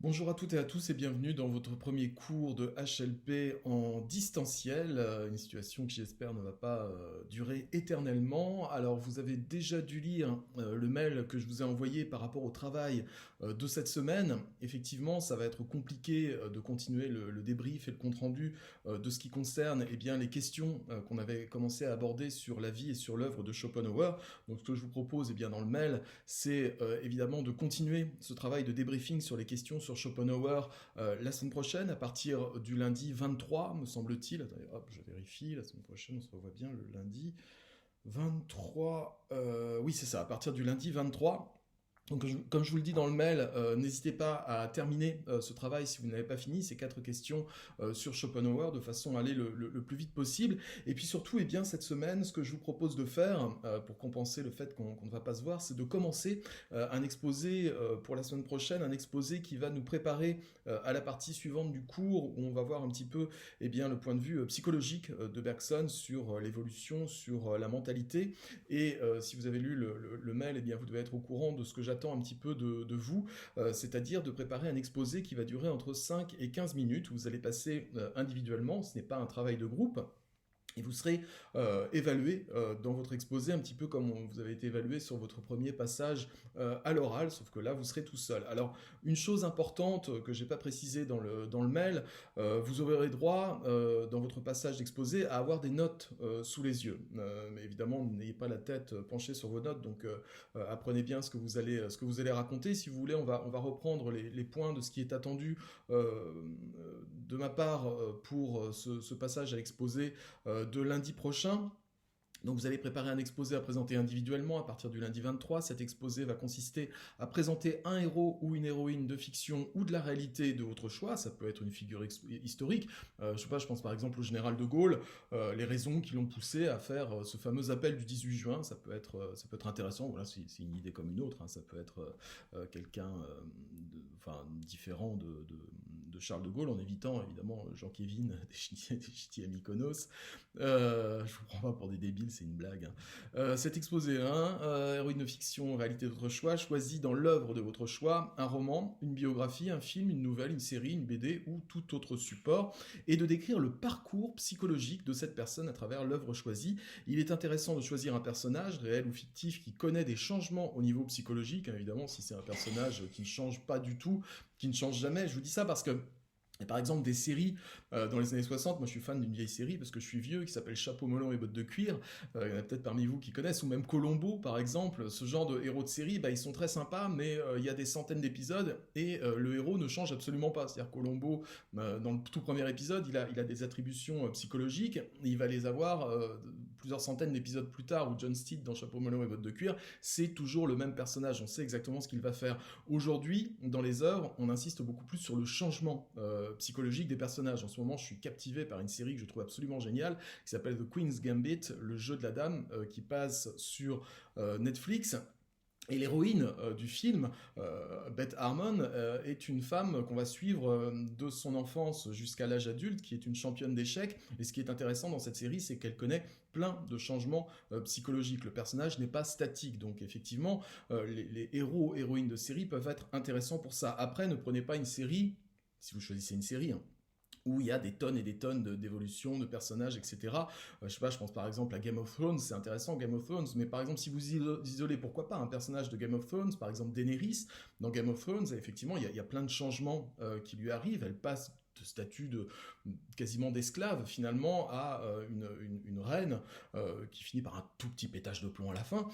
Bonjour à toutes et à tous et bienvenue dans votre premier cours de HLP en distanciel, une situation qui j'espère ne va pas durer éternellement. Alors vous avez déjà dû lire le mail que je vous ai envoyé par rapport au travail de cette semaine. Effectivement, ça va être compliqué de continuer le débrief et le compte-rendu de ce qui concerne bien, les questions qu'on avait commencé à aborder sur la vie et sur l'œuvre de Schopenhauer. Donc ce que je vous propose bien, dans le mail, c'est évidemment de continuer ce travail de débriefing sur les questions sur Schopenhauer la semaine prochaine, à partir du lundi 23, me semble-t-il. Attendez, hop, je vérifie. La semaine prochaine, on se revoit bien le lundi 23. Oui, c'est ça, à partir du lundi 23. Donc, comme je vous le dis dans le mail, n'hésitez pas à terminer ce travail si vous n'avez pas fini, ces 4 questions sur Schopenhauer, de façon à aller le plus vite possible. Et puis surtout, bien, cette semaine, ce que je vous propose de faire, pour compenser le fait qu'on ne va pas se voir, c'est de commencer un exposé pour la semaine prochaine, un exposé qui va nous préparer à la partie suivante du cours, où on va voir un petit peu bien, le point de vue psychologique de Bergson sur l'évolution, sur la mentalité. Et si vous avez lu le mail, bien, vous devez être au courant de ce que j'attends un petit peu de vous, c'est-à-dire de préparer un exposé qui va durer entre 5 et 15 minutes. Vous allez passer individuellement, ce n'est pas un travail de groupe. Et vous serez évalué dans votre exposé, un petit peu comme vous avez été évalué sur votre premier passage à l'oral, sauf que là, vous serez tout seul. Alors, une chose importante que je n'ai pas précisée dans le mail, vous aurez droit, dans votre passage d'exposé, à avoir des notes sous les yeux. Mais évidemment, n'ayez pas la tête penchée sur vos notes, donc apprenez bien ce que vous allez raconter. Si vous voulez, on va reprendre les points de ce qui est attendu de ma part pour ce passage à l'exposé de lundi prochain. Donc vous allez préparer un exposé à présenter individuellement à partir du lundi 23. Cet exposé va consister à présenter un héros ou une héroïne de fiction ou de la réalité de votre choix. Ça peut être une figure historique. Je sais pas, je pense par exemple au général de Gaulle, les raisons qui l'ont poussé à faire ce fameux appel du 18 juin. Ça peut être intéressant. Voilà, c'est une idée comme une autre, hein. Ça peut être quelqu'un différent de Charles de Gaulle, en évitant évidemment Jean-Kévin des Ch'tis à Mykonos. Je vous prends pas pour des débiles, c'est une blague, hein. Cet exposé 1, héroïne de fiction, réalité de votre choix, choisit dans l'œuvre de votre choix un roman, une biographie, un film, une nouvelle, une série, une BD ou tout autre support, et de décrire le parcours psychologique de cette personne à travers l'œuvre choisie. Il est intéressant de choisir un personnage, réel ou fictif, qui connaît des changements au niveau psychologique, hein. Évidemment, si c'est un personnage qui ne change pas du tout, qui ne change jamais, je vous dis ça parce que et par exemple, des séries dans les années 60, moi je suis fan d'une vieille série parce que je suis vieux, qui s'appelle Chapeau melon et bottes de cuir. Il y en a peut-être parmi vous qui connaissent, ou même Colombo par exemple. Ce genre de héros de série, ils sont très sympas, mais il y a des centaines d'épisodes et le héros ne change absolument pas. C'est-à-dire Colombo, dans le tout premier épisode, il a des attributions psychologiques, et il va les avoir plusieurs centaines d'épisodes plus tard, où John Steed dans Chapeau melon et bottes de cuir, c'est toujours le même personnage, on sait exactement ce qu'il va faire. Aujourd'hui, dans les œuvres, on insiste beaucoup plus sur le changement psychologique des personnages. En ce moment, je suis captivé par une série que je trouve absolument géniale, qui s'appelle The Queen's Gambit, le jeu de la dame, qui passe sur Netflix. Et l'héroïne du film, Beth Harmon, est une femme qu'on va suivre de son enfance jusqu'à l'âge adulte, qui est une championne d'échecs. Et ce qui est intéressant dans cette série, c'est qu'elle connaît plein de changements psychologiques. Le personnage n'est pas statique. Donc effectivement, les héros, héroïnes de série peuvent être intéressants pour ça. Après, ne prenez pas une série, si vous choisissez une série, hein, où il y a des tonnes et des tonnes d'évolutions, de personnages, etc. Je sais pas, je pense par exemple à Game of Thrones, c'est intéressant Game of Thrones, mais par exemple si vous isolez, pourquoi pas un personnage de Game of Thrones, par exemple Daenerys, dans Game of Thrones, effectivement il y a plein de changements qui lui arrivent, elle passe de statut de quasiment d'esclave finalement à une reine qui finit par un tout petit pétage de plomb à la fin.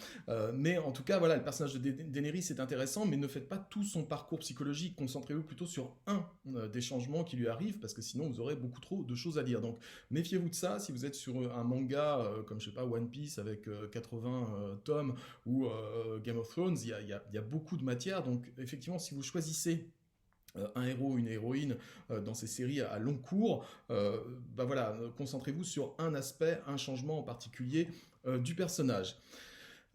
Mais en tout cas, voilà, le personnage de Daenerys est intéressant, mais ne faites pas tout son parcours psychologique. Concentrez-vous plutôt sur un des changements qui lui arrivent, parce que sinon vous aurez beaucoup trop de choses à lire. Donc méfiez-vous de ça. Si vous êtes sur un manga comme je sais pas One Piece avec 80 tomes ou Game of Thrones, il y a beaucoup de matière. Donc effectivement, si vous choisissez un héros, une héroïne dans ces séries à long cours, voilà, concentrez-vous sur un aspect, un changement en particulier du personnage.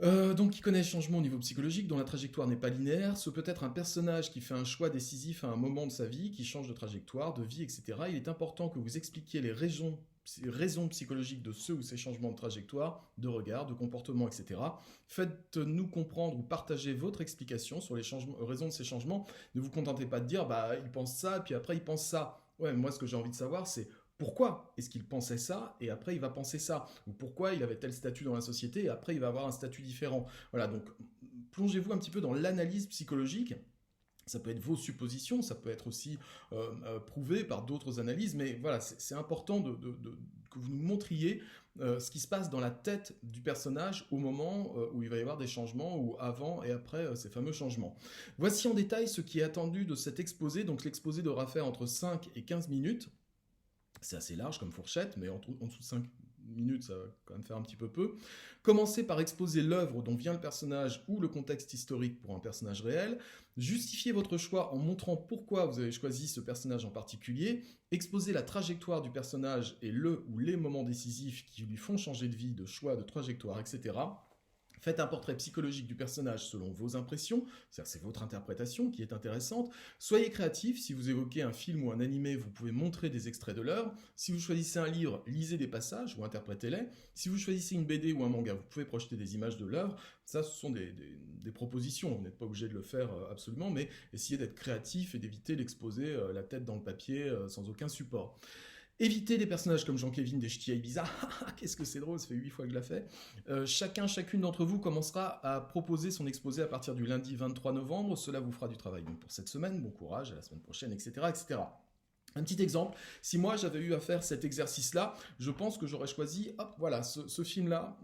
Donc, qui connaît le changement au niveau psychologique, dont la trajectoire n'est pas linéaire, ce peut être un personnage qui fait un choix décisif à un moment de sa vie, qui change de trajectoire, de vie, etc. Il est important que vous expliquiez les raisons raisons psychologiques de ce ou ces changements de trajectoire, de regard, de comportement, etc. Faites-nous comprendre ou partagez votre explication sur les raisons de ces changements. Ne vous contentez pas de dire, bah, il pense ça, puis après il pense ça. Ouais, moi ce que j'ai envie de savoir, c'est pourquoi est-ce qu'il pensait ça et après il va penser ça, ou pourquoi il avait tel statut dans la société et après il va avoir un statut différent. Voilà, donc plongez-vous un petit peu dans l'analyse psychologique. Ça peut être vos suppositions, ça peut être aussi prouvé par d'autres analyses, mais voilà, c'est important que vous nous montriez ce qui se passe dans la tête du personnage au moment où il va y avoir des changements, ou avant et après ces fameux changements. Voici en détail ce qui est attendu de cet exposé. Donc l'exposé devra faire entre 5 et 15 minutes. C'est assez large comme fourchette, mais en dessous de 5 minutes, ça va quand même faire un petit peu peu. Commencez par exposer l'œuvre dont vient le personnage ou le contexte historique pour un personnage réel. Justifiez votre choix en montrant pourquoi vous avez choisi ce personnage en particulier. Exposez la trajectoire du personnage et le ou les moments décisifs qui lui font changer de vie, de choix, de trajectoire, etc. Faites un portrait psychologique du personnage selon vos impressions, c'est-à-dire c'est votre interprétation qui est intéressante. Soyez créatif, si vous évoquez un film ou un animé, vous pouvez montrer des extraits de l'œuvre. Si vous choisissez un livre, lisez des passages ou interprétez-les. Si vous choisissez une BD ou un manga, vous pouvez projeter des images de l'œuvre. Ça, ce sont des propositions, vous n'êtes pas obligé de le faire absolument, mais essayez d'être créatif et d'éviter d'exposer la tête dans le papier sans aucun support. Évitez des personnages comme Jean-Kévin des Ch'tis à Ibiza. Qu'est-ce que c'est drôle, ça fait 8 fois que je l'ai fait. Chacune d'entre vous commencera à proposer son exposé à partir du lundi 23 novembre. Cela vous fera du travail donc pour cette semaine. Bon courage, à la semaine prochaine, etc. etc. Un petit exemple, si moi j'avais eu à faire cet exercice-là, je pense que j'aurais choisi, hop, voilà, ce film-là,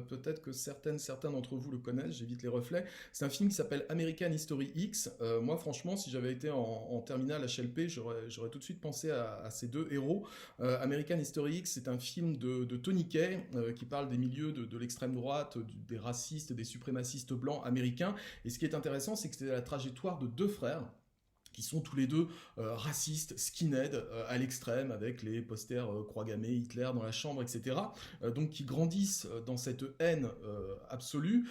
peut-être que certains d'entre vous le connaissent, j'évite les reflets, c'est un film qui s'appelle American History X. Moi franchement, si j'avais été en terminale HLP, j'aurais tout de suite pensé à ces deux héros. American History X, c'est un film de Tony Kaye, qui parle des milieux de l'extrême droite, des racistes, des suprémacistes blancs américains, et ce qui est intéressant, c'est que c'est la trajectoire de deux frères, qui sont tous les deux racistes, skinhead à l'extrême, avec les posters croix gammée, Hitler dans la chambre, etc. Donc qui grandissent dans cette haine absolue.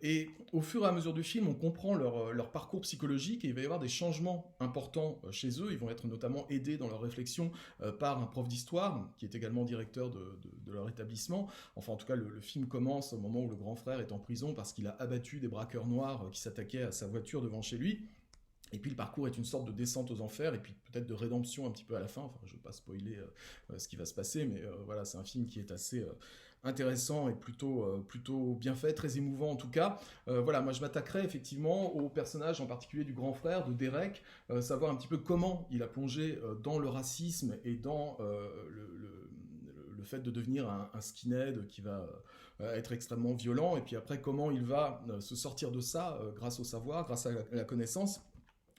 Et au fur et à mesure du film, on comprend leur parcours psychologique et il va y avoir des changements importants chez eux. Ils vont être notamment aidés dans leur réflexion par un prof d'histoire, qui est également directeur de leur établissement. Enfin, en tout cas, le film commence au moment où le grand frère est en prison parce qu'il a abattu des braqueurs noirs qui s'attaquaient à sa voiture devant chez lui. Et puis le parcours est une sorte de descente aux enfers, et puis peut-être de rédemption un petit peu à la fin. Enfin, je ne veux pas spoiler ce qui va se passer, mais voilà, c'est un film qui est assez intéressant et plutôt bien fait, très émouvant en tout cas. Voilà, moi je m'attaquerai effectivement au personnage en particulier du grand frère, de Derek, savoir un petit peu comment il a plongé dans le racisme et dans le fait de devenir un skinhead qui va être extrêmement violent, et puis après comment il va se sortir de ça grâce au savoir, grâce à la connaissance.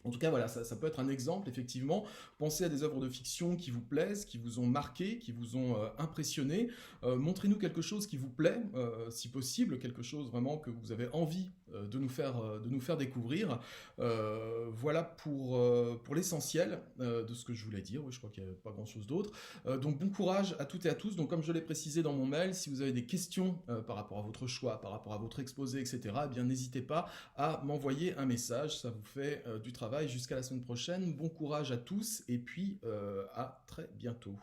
En tout cas, voilà, ça peut être un exemple, effectivement. Pensez à des œuvres de fiction qui vous plaisent, qui vous ont marqué, qui vous ont impressionné. Montrez-nous quelque chose qui vous plaît, si possible, quelque chose vraiment que vous avez envie de nous faire découvrir. Voilà pour l'essentiel de ce que je voulais dire. Oui, je crois qu'il n'y a pas grand-chose d'autre. Donc, bon courage à toutes et à tous. Donc, comme je l'ai précisé dans mon mail, si vous avez des questions par rapport à votre choix, par rapport à votre exposé, etc., eh bien, n'hésitez pas à m'envoyer un message. Ça vous fait du travail. Jusqu'à la semaine prochaine. Bon courage à tous et puis à très bientôt.